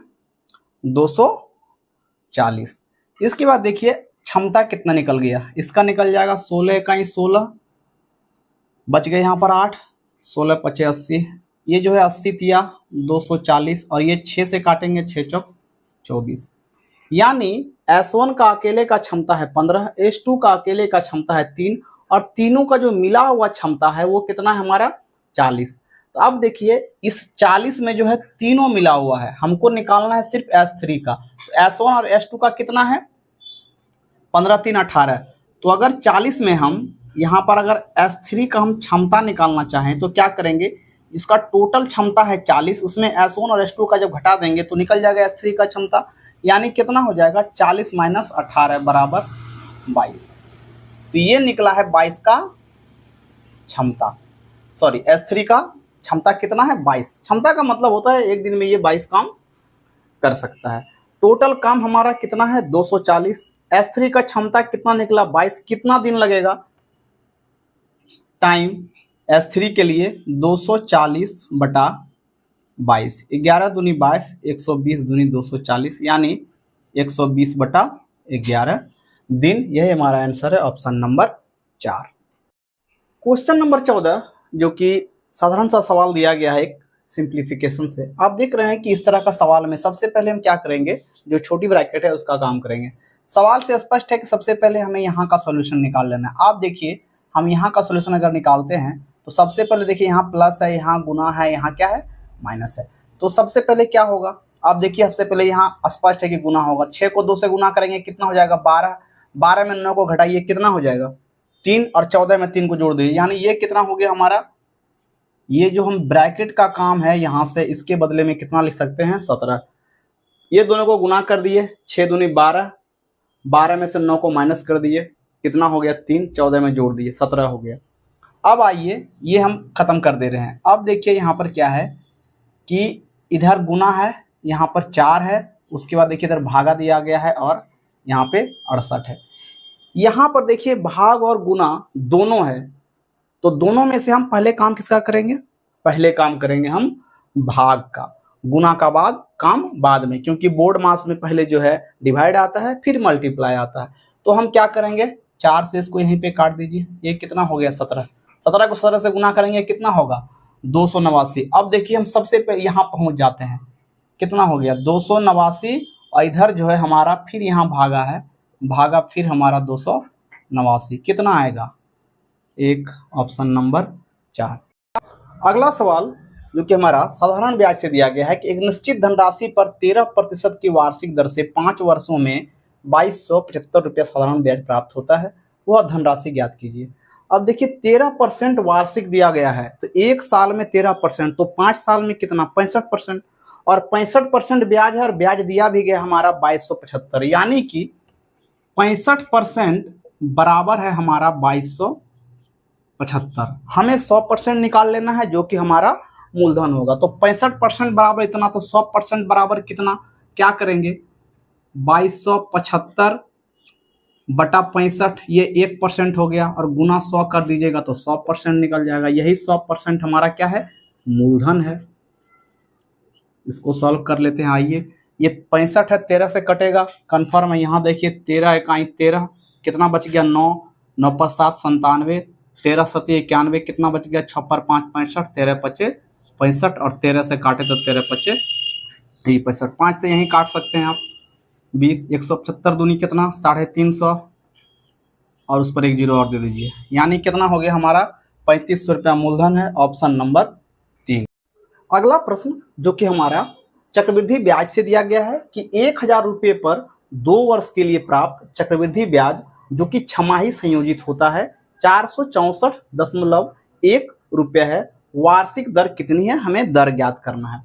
240। इसके बाद देखिए क्षमता कितना निकल गया, इसका निकल जाएगा 16 का ही 16, बच गए यहाँ पर 8, 16 पचे 80, ये जो है 80 थिया 240, और ये 6 से काटेंगे 6 चौक 24। यानी S1 का अकेले का क्षमता है 15, S2 का अकेले का क्षमता है 3, और तीनों का जो मिला हुआ क्षमता है वो कितना है हमारा 40। तो अब देखिए इस 40 में जो है तीनों मिला हुआ है, हमको निकालना है सिर्फ S3 का। तो S1 और S2 का कितना है 15 3 18। तो अगर 40 में हम यहाँ पर अगर S3 का हम क्षमता निकालना चाहें तो क्या करेंगे, इसका टोटल क्षमता है 40, उसमें S1 और S2 का जब घटा देंगे तो निकल जाएगा S3 का क्षमता, यानी कितना हो जाएगा 40 - 18 बराबर 22। तो ये निकला है 22 का क्षमता, सॉरी S3 का क्षमता कितना है 22। क्षमता का मतलब होता है एक दिन में ये 22 काम कर सकता है। टोटल काम हमारा कितना है 240। S3 का क्षमता कितना निकला 22, कितना दिन लगेगा टाइम S3 के लिए 240 बटा 22, 11 दूनी 22, 120 दूनी 240, यानी 120 बटा 11 दिन। यही हमारा आंसर है ऑप्शन नंबर 4। क्वेश्चन नंबर 14 जो कि साधारण सा सवाल दिया गया है एक सिंप्लीफिकेशन से। आप देख रहे हैं कि इस तरह का सवाल में सबसे पहले हम क्या करेंगे, जो छोटी ब्रैकेट है उसका काम करेंगे। सवाल से स्पष्ट है कि सबसे पहले हमें यहाँ का सॉल्यूशन निकाल लेना है। आप देखिए हम यहाँ का सॉल्यूशन अगर निकालते हैं तो सबसे पहले देखिए यहाँ प्लस है, यहाँ गुना है, यहाँ क्या है माइनस है। तो सबसे पहले क्या होगा, आप देखिए सबसे पहले यहाँ स्पष्ट है कि गुना होगा। 6 को 2 से गुना करेंगे कितना हो जाएगा 12, 12 में 9 को घटाइए कितना हो जाएगा 3, और 14 में 3 को जोड़ दीजिए, यानी ये कितना हो गया हमारा, ये जो हम ब्रैकेट का काम है यहाँ से इसके बदले में कितना लिख सकते हैं 17। ये दोनों को गुना कर दिए, 6 दूनी 12, 12 में से 9 को माइनस कर दिए कितना हो गया 3, 14 में जोड़ दिए 17 हो गया। अब आइए ये हम खत्म कर दे रहे हैं। अब देखिए यहाँ पर क्या है कि इधर गुना है, यहाँ पर 4 है, उसके बाद देखिए इधर भागा दिया गया है और यहाँ पे 68 है। यहाँ पर देखिए भाग और गुना दोनों है, तो दोनों में से हम पहले काम किसका करेंगे, पहले काम करेंगे हम भाग का, गुना का बाद काम बाद में, क्योंकि बोर्ड मास में पहले जो है डिवाइड आता है फिर मल्टीप्लाई आता है। तो हम क्या करेंगे 4 से इसको यहीं पे काट दीजिए, ये कितना हो गया 17, 17 को 17 से गुना करेंगे कितना होगा 289। अब देखिए हम सबसे यहाँ पहुंच जाते हैं, कितना हो गया 289, और इधर जो है हमारा फिर यहाँ भागा है, भागा फिर हमारा 289, कितना आएगा 1, ऑप्शन नंबर 4। अगला सवाल जो कि हमारा साधारण ब्याज से दिया गया है कि एक निश्चित धनराशि पर 13% की वार्षिक दर से 5 वर्षों में 2275 रुपया साधारण ब्याज प्राप्त होता है, वह धनराशि ज्ञात कीजिए। अब देखिए 13% वार्षिक दिया गया है, तो एक साल में 13%, तो 5 साल में कितना 65%, और 65% ब्याज है और ब्याज दिया भी गया हमारा 2275, यानी कि 65% बराबर है हमारा 2275। हमें 100% निकाल लेना है जो कि हमारा मूलधन होगा, तो 65% बराबर इतना, तो 100% बराबर कितना, क्या करेंगे 2275 बटा 65, ये 1% हो गया, और गुना 100 कर दीजिएगा तो 100% निकल जाएगा। यही 100% हमारा क्या है, मूलधन है। इसको सॉल्व कर लेते हैं। आइए, ये 65 है, 13 से कटेगा, कन्फर्म है। यहाँ देखिए 13 इकाई 13, कितना बच गया 9, 9 पर 7 97, 13 सती 91, कितना बच गया 6 पर 5 65, 13 पचे 65, और 13 से काटे तो 13 पचे यही 65, 5 से यहीं काट सकते हैं आप। 20, 175 दूनी कितना 350, और उस पर एक जीरो और दे दीजिए, यानी कितना हो गया हमारा 3500 रुपया मूलधन है। Option number 3। अगला प्रश्न जो कि हमारा चक्रवृद्धि ब्याज से दिया गया है कि 1000 रुपये पर 2 वर्ष के लिए प्राप्त चक्रवृद्धि ब्याज जो कि छमाही संयोजित होता है 464.1 रुपये है, वार्षिक दर कितनी है, हमें दर ज्ञात करना है।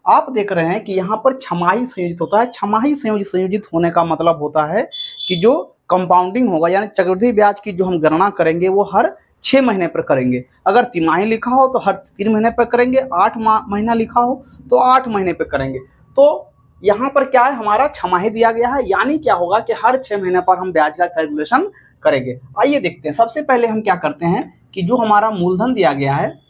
आप देख रहे हैं कि यहाँ पर छमाही संयोजित होता है। छमाही संयोजित होने का मतलब होता है कि जो कंपाउंडिंग होगा, यानी चक्रवृद्धि ब्याज की जो हम गणना करेंगे वो हर 6 महीने पर करेंगे। अगर तिमाही लिखा हो तो हर 3 महीने पर करेंगे, 8 महीना लिखा हो तो 8 महीने पर करेंगे। तो यहाँ पर क्या है, हमारा छमाही दिया गया है, यानी क्या होगा कि हर 6 महीने पर हम ब्याज का कैलकुलेशन करेंगे। आइए देखते हैं। सबसे पहले हम क्या करते हैं कि जो हमारा मूलधन दिया गया है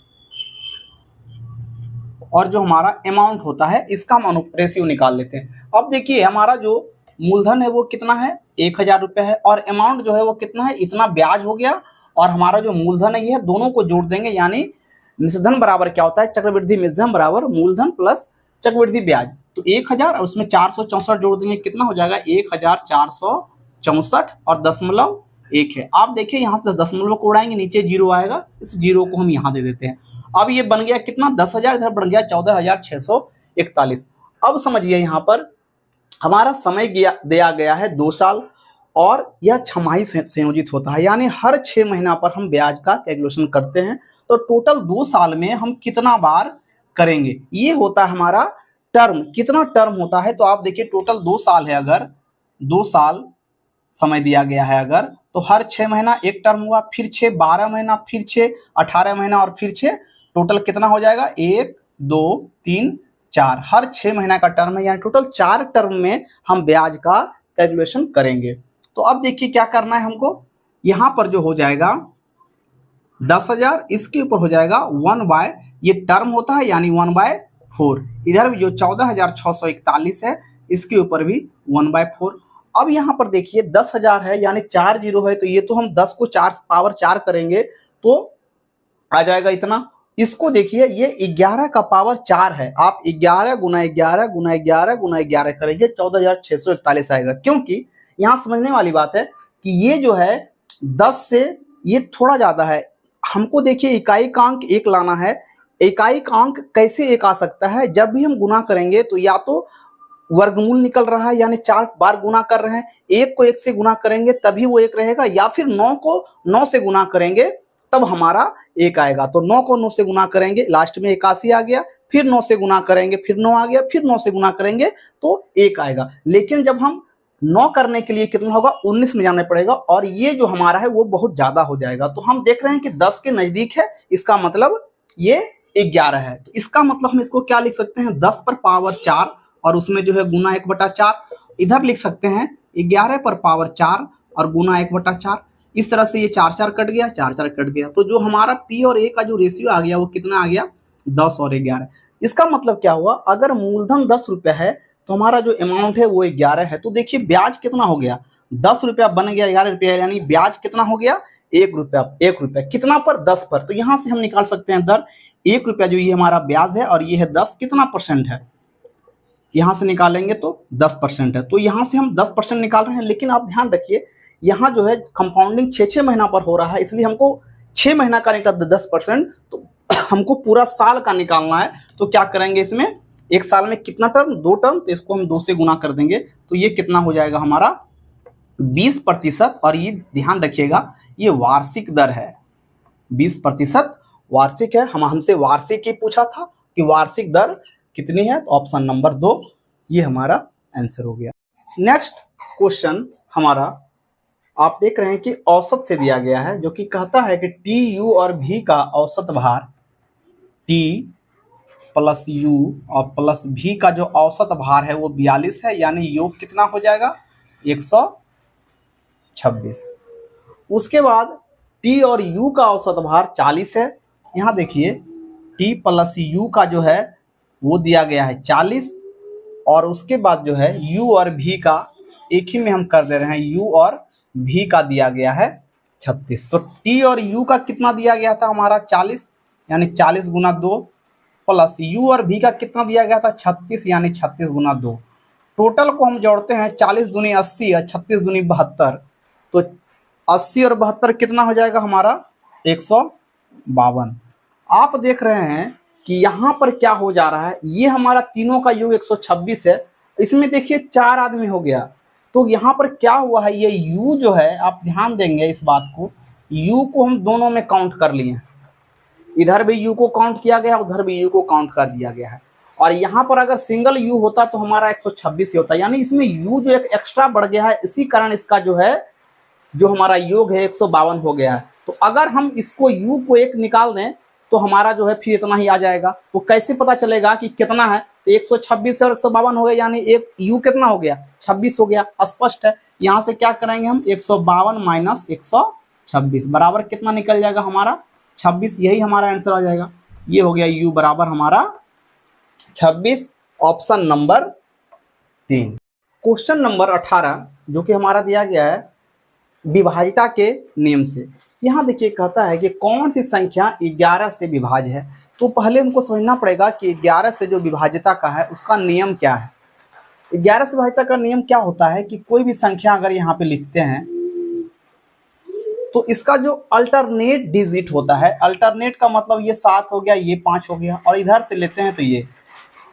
और जो हमारा अमाउंट होता है इसका हम रेशियो निकाल लेते हैं। अब देखिए हमारा जो मूलधन है वो कितना है 1000 रुपये है, और अमाउंट जो है वो कितना है, इतना ब्याज हो गया, और हमारा जो मूलधन है ये दोनों को जोड़ देंगे, यानी मिश्रधन बराबर क्या होता है, चक्रवृद्धि मिश्रधन बराबर मूलधन प्लस चक्रवृद्धि ब्याज। तो 1000 और उसमें 464 जोड़ देंगे, कितना हो जाएगा 1464 और 0.1 है। आप देखिए यहाँ से 10 को उड़ाएंगे, नीचे जीरो आएगा, इस जीरो को हम यहाँ दे देते हैं। अब ये बन गया कितना 10,000, इधर बन गया 14,641। अब समझिए यहाँ पर हमारा समय दिया गया है 2 साल, और यह छमाही संयोजित होता है, यानी हर 6 महीना पर हम ब्याज का कैलकुलेशन करते हैं। तो टोटल 2 साल में हम कितना बार करेंगे, ये होता है हमारा टर्म। कितना टर्म होता है, तो आप देखिए टोटल 2 साल है, अगर 2 साल समय दिया गया है अगर, तो हर 6 महीना एक टर्म हुआ, फिर 6 12 महीना, फिर 6 18 महीना, और फिर 6 टोटल कितना हो जाएगा 1 2 3 4, हर 6 महीना का टर्म है, यानी टोटल 4 टर्म में हम ब्याज का कैलकुलेशन करेंगे। तो अब देखिए क्या करना है हमको, यहाँ पर जो हो जाएगा 10,000, इसके ऊपर हो जाएगा 1/, ये टर्म होता है यानी 1/4, इधर भी जो 14,641 है इसके ऊपर भी 1/4। अब यहाँ पर देखिए 10,000 है, यानी 4 जीरो है, तो ये तो हम 10 को 4 पावर 4 करेंगे तो आ जाएगा इतना। इसको देखिए ये 11 का पावर 4 है, आप 11 गुना 11 गुना 11 गुना 11 करेंगे 14,641 आएगा। क्योंकि यहाँ समझने वाली बात है कि ये जो है 10 से ये थोड़ा ज्यादा है, हमको देखिए इकाई का अंक 1 लाना है। इकाई का अंक कैसे 1 आ सकता है, जब भी हम गुना करेंगे तो या तो वर्गमूल निकल रहा है, यानी 4 बार गुना कर रहे हैं, 1 को 1 से गुना करेंगे तभी वो 1 रहेगा, या फिर 9 को 9 से गुना करेंगे तब हमारा 1 आएगा। तो 9 को 9 से गुना करेंगे, लास्ट में 81 आ गया, फिर 9 से गुना करेंगे, फिर 9 आ गया, फिर 9 से गुना करेंगे तो 1 आएगा। लेकिन जब हम 9 करने के लिए कितना होगा 19 में जाना पड़ेगा, और ये जो हमारा है वो बहुत ज्यादा हो जाएगा। तो हम देख रहे हैं कि 10 के नजदीक है, इसका मतलब ये 11 है। तो इसका मतलब हम इसको क्या लिख सकते हैं 10 पर पावर 4, और उसमें जो है गुना 1/4, इधर लिख सकते हैं 11 पर पावर 4 और गुना 1/4। इस तरह से ये 4 कट गया, 4 कट गया, तो जो हमारा P और A का जो रेशियो आ गया वो कितना आ गया 10 और 11। इसका मतलब क्या हुआ, अगर मूलधन 10 रुपया है तो हमारा जो अमाउंट है वो 11 है। तो देखिए ब्याज कितना हो गया 10 रुपया बन गया 11 रुपया, यानी ब्याज कितना हो गया 1 रुपया। 1 रुपया कितना पर 10 पर, तो यहाँ से हम निकाल सकते हैं दर 1 रुपया जो ये हमारा ब्याज है, और ये है 10 कितना % है, यहाँ से निकालेंगे तो 10% है। तो यहाँ से हम 10% निकाल रहे हैं, लेकिन आप ध्यान रखिए यहाँ जो है कंपाउंडिंग 6 महीना पर हो रहा है, इसलिए हमको 6 महीना का निकला 10%, तो हमको पूरा साल का निकालना है, तो क्या करेंगे इसमें, एक साल में कितना टर्म, 2 टर्म, तो इसको हम 2 से गुना कर देंगे, तो ये कितना हो जाएगा हमारा 20%। और ये ध्यान रखिएगा ये वार्षिक दर है, 20% वार्षिक है। हमसे वार्षिक ही पूछा था कि वार्षिक दर कितनी है, तो ऑप्शन नंबर 2 ये हमारा आंसर हो गया। नेक्स्ट क्वेश्चन हमारा आप देख रहे हैं कि औसत से दिया गया है, जो कि कहता है कि टी यू और भी का औसत भार, टी प्लस यू और प्लस भी का जो औसत भार है वो 42 है, यानी योग कितना हो जाएगा 126। उसके बाद टी और यू का औसत भार 40 है। यहाँ देखिए टी प्लस यू का जो है वो दिया गया है 40, और उसके बाद जो है यू और भी का एक ही में हम कर दे रहे हैं, यू और भी का दिया गया है 36। तो टी और यू का कितना दिया गया था हमारा 40, यानी 40 गुना 2, प्लस यू और भी का कितना दिया गया था 36, यानी 36 गुना 2। टोटल को हम जोड़ते हैं, 40 दूनी 80 और 36 दूनी 72, तो 80 और 72 कितना हो जाएगा हमारा 152। आप देख रहे हैं कि यहाँ पर क्या हो जा रहा है, ये हमारा तीनों का योग 126 है, इसमें देखिए 4 आदमी हो गया, तो यहाँ पर क्या हुआ है, ये u जो है, आप ध्यान देंगे इस बात को, u को हम दोनों में काउंट कर लिए, इधर भी u को काउंट किया गया, उधर भी u को काउंट कर दिया गया है। और यहाँ पर अगर सिंगल u होता तो हमारा 126 ही होता, यानी इसमें u जो एक एक्स्ट्रा बढ़ गया है, इसी कारण इसका जो है जो हमारा योग है 152 हो गया है। तो अगर हम इसको u को 1 निकाल दें तो हमारा जो है फिर इतना ही आ जाएगा। तो कैसे पता चलेगा कि कितना है, तो 126 और 152 हो गया, यानी एक u कितना हो गया 26 हो गया, स्पष्ट है। यहाँ से क्या करेंगे हम, 152 माइनस 126 बराबर कितना निकल जाएगा हमारा 26, यही हमारा आंसर आ जाएगा। ये हो गया u बराबर हमारा 26, ऑप्शन नंबर 3। क्वेश्चन नंबर 18 जो कि हमारा दिया गया है विभाज्यता के नियम से। यहाँ देखिए कहता है कि कौन सी संख्या 11 से विभाज्य है। तो पहले हमको समझना पड़ेगा कि 11 से जो विभाज्यता का है उसका नियम क्या है। 11 से विभाज्यता का नियम क्या होता है कि कोई भी संख्या अगर यहाँ पे लिखते हैं तो इसका जो अल्टरनेट डिजिट होता है, अल्टरनेट का मतलब ये 7 हो गया, ये 5 हो गया, और इधर से लेते हैं तो ये,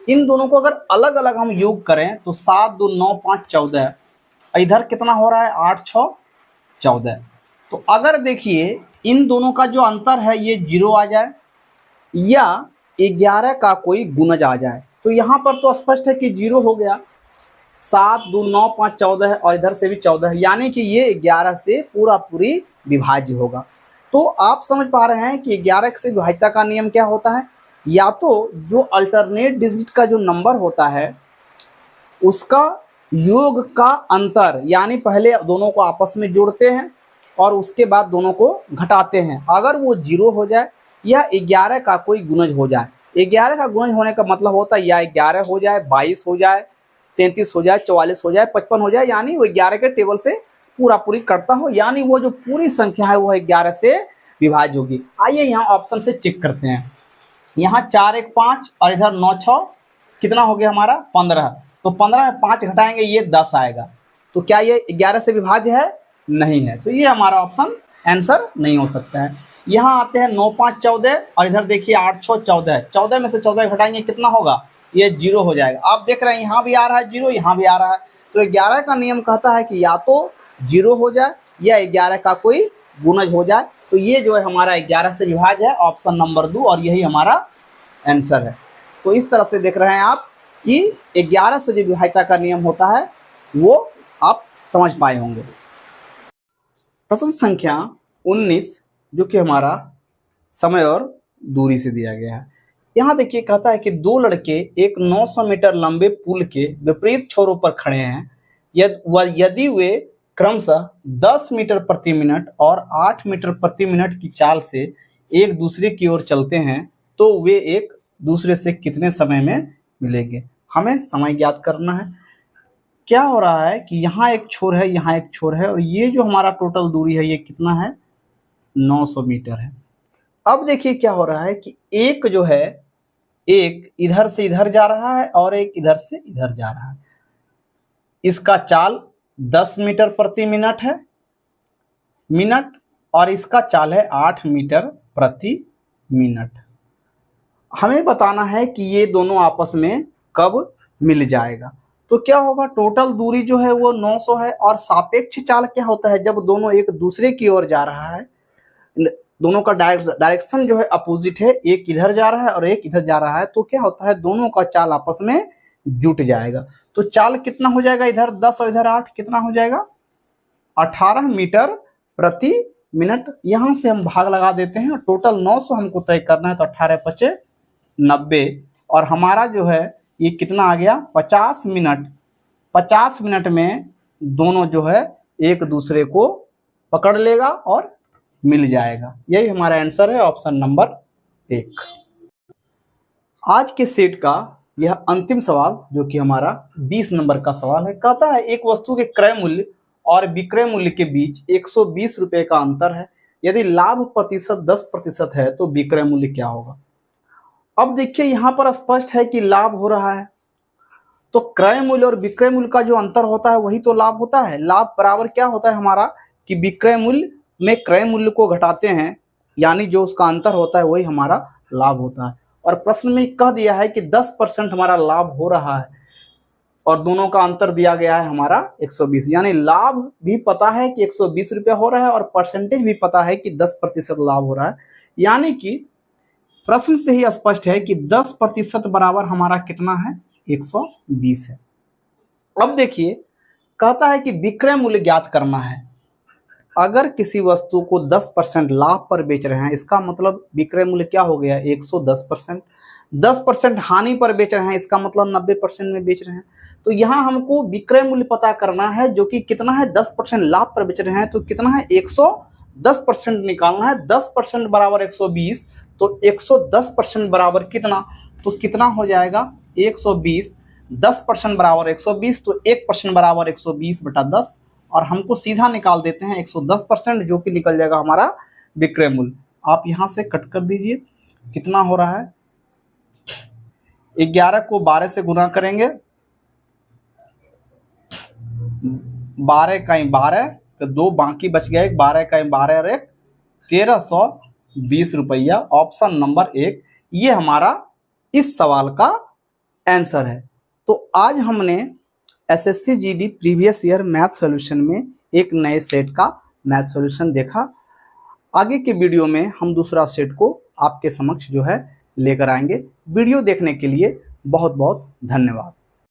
इन दोनों को अगर अलग अलग हम योग करें तो 7 2 9 5 14, इधर कितना हो रहा है 8 6 14। तो अगर देखिए इन दोनों का जो अंतर है ये 0 आ जाए या 11 का कोई गुणज आ जाए, तो यहाँ पर तो स्पष्ट है कि 0 हो गया, 7 2 9 5 14 है, और इधर से भी 14 है, यानी कि ये 11 से पूरी विभाज्य होगा। तो आप समझ पा रहे हैं कि 11 से विभाज्यता का नियम क्या होता है, या तो जो अल्टरनेट डिजिट का जो नंबर होता है उसका योग का अंतर, यानी पहले दोनों को आपस में जोड़ते हैं और उसके बाद दोनों को घटाते हैं, अगर वो 0 हो जाए या 11 का कोई गुणज हो जाए। 11 का गुणज होने का मतलब होता है या 11 हो जाए, 22 हो जाए, 33 हो जाए, 44 हो जाए, 55 हो जाए, यानी वो 11 के टेबल से पूरी करता हो, यानी वो जो पूरी संख्या है वो 11 से विभाज्य होगी। आइए यहाँ ऑप्शन से चेक करते हैं। यहाँ 4 1 5 और इधर 9 6 कितना हो गया हमारा 15, तो 15 में 5 घटाएंगे ये 10 आएगा। तो क्या ये 11 से विभाज्य है? नहीं है, तो ये हमारा ऑप्शन आंसर नहीं हो सकता है। यहाँ आते हैं 9 5 14 और इधर देखिए 8 6 14, 14 में से 14 घटाएंगे कितना होगा, ये 0 हो जाएगा। आप देख रहे हैं यहाँ भी आ रहा है 0, यहाँ भी आ रहा है, तो 11 का नियम कहता है कि या तो 0 हो जाए या 11 का कोई गुणज हो जाए। तो ये जो है हमारा 11 से विभाज्य है, ऑप्शन नंबर 2, और यही हमारा आंसर है। तो इस तरह से देख रहे हैं आप कि 11 से जो विभाज्यता का नियम होता है वो आप समझ पाए होंगे। प्रश्न संख्या 19 जो कि हमारा समय और दूरी से दिया गया है। यहाँ देखिए कहता है कि 2 लड़के एक 900 मीटर लंबे पुल के विपरीत छोरों पर खड़े हैं, यदि वे क्रमशः 10 मीटर प्रति मिनट और 8 मीटर प्रति मिनट की चाल से एक दूसरे की ओर चलते हैं तो वे एक दूसरे से कितने समय में मिलेंगे। हमें समय ज्ञात करना है। क्या हो रहा है कि यहाँ एक छोर है, यहाँ एक छोर है, और ये जो हमारा टोटल दूरी है ये कितना है 900 मीटर है। अब देखिए क्या हो रहा है कि एक जो है एक इधर से इधर जा रहा है और एक इधर से इधर जा रहा है। इसका चाल 10 मीटर प्रति मिनट है और इसका चाल है 8 मीटर प्रति मिनट। हमें बताना है कि ये दोनों आपस में कब मिल जाएगा। तो क्या होगा, टोटल दूरी जो है वो 900 है, और सापेक्ष चाल क्या होता है, जब दोनों एक दूसरे की ओर जा रहा है, दोनों का डायरेक्शन जो है अपोजिट है, एक इधर जा रहा है और एक इधर जा रहा है, तो क्या होता है, दोनों का चाल आपस में जुट जाएगा। तो चाल कितना हो जाएगा, इधर 10 और इधर 8, कितना हो जाएगा, 18 मीटर प्रति मिनट। यहां से हम भाग लगा देते हैं, टोटल 900 हमको तय करना है, तो 18×5 = 90, और हमारा जो है ये कितना आ गया, 50 मिनट। 50 मिनट में दोनों जो है एक दूसरे को पकड़ लेगा और मिल जाएगा। यही हमारा आंसर है, ऑप्शन नंबर 1। आज के सेट का यह अंतिम सवाल, जो कि हमारा 20 नंबर का सवाल है, कहता है एक वस्तु के क्रय मूल्य और विक्रय मूल्य के बीच 120 रुपए का अंतर है। यदि लाभ प्रतिशत 10% है तो विक्रय मूल्य क्या होगा। अब देखिए यहाँ पर स्पष्ट है कि लाभ हो रहा है, तो क्रय मूल्य और विक्रय मूल्य का जो अंतर होता है वही तो लाभ होता है। लाभ बराबर क्या होता है हमारा, कि विक्रय मूल्य में क्रय मूल्य को घटाते हैं, यानी जो उसका अंतर होता है वही हमारा लाभ होता है। और प्रश्न में कह दिया है कि 10% हमारा लाभ हो रहा है और दोनों का अंतर दिया गया है हमारा 120, यानी लाभ भी पता है कि 120 रुपया हो रहा है और परसेंटेज भी पता है कि 10% लाभ हो रहा है। यानी कि प्रश्न से ही स्पष्ट है कि 10% बराबर हमारा कितना है, 120 है। अब देखिए कहता है कि विक्रय मूल्य ज्ञात करना है। अगर किसी वस्तु को 10% लाभ पर बेच रहे हैं, इसका मतलब विक्रय मूल्य क्या हो गया, 110%। 10% हानि पर बेच रहे हैं, इसका मतलब 90% में बेच रहे हैं। तो यहाँ हमको विक्रय मूल्य पता करना है, जो कि कितना है, 10% लाभ पर बेच रहे हैं, तो कितना है, 110% निकालना है। 10% बराबर 120, तो 110% बराबर कितना, तो कितना हो जाएगा, 120। 10% बराबर 120, तो 1% बराबर 120/10, और हमको सीधा निकाल देते हैं 110%, जो कि निकल जाएगा हमारा विक्रय मूल्य। आप यहाँ से कट कर दीजिए, कितना हो रहा है, 11 को 12 से गुना करेंगे, 12 का 12, तो 2 बाकी बच गया, 12 का 12 और 1 1320 रुपया। ऑप्शन नंबर 1 ये हमारा इस सवाल का आंसर है। तो आज हमने SSC GD previous year math solution में एक नए सेट का मैथ सॉल्यूशन देखा। आगे के वीडियो में हम दूसरा सेट को आपके समक्ष जो है लेकर आएंगे। वीडियो देखने के लिए बहुत बहुत धन्यवाद।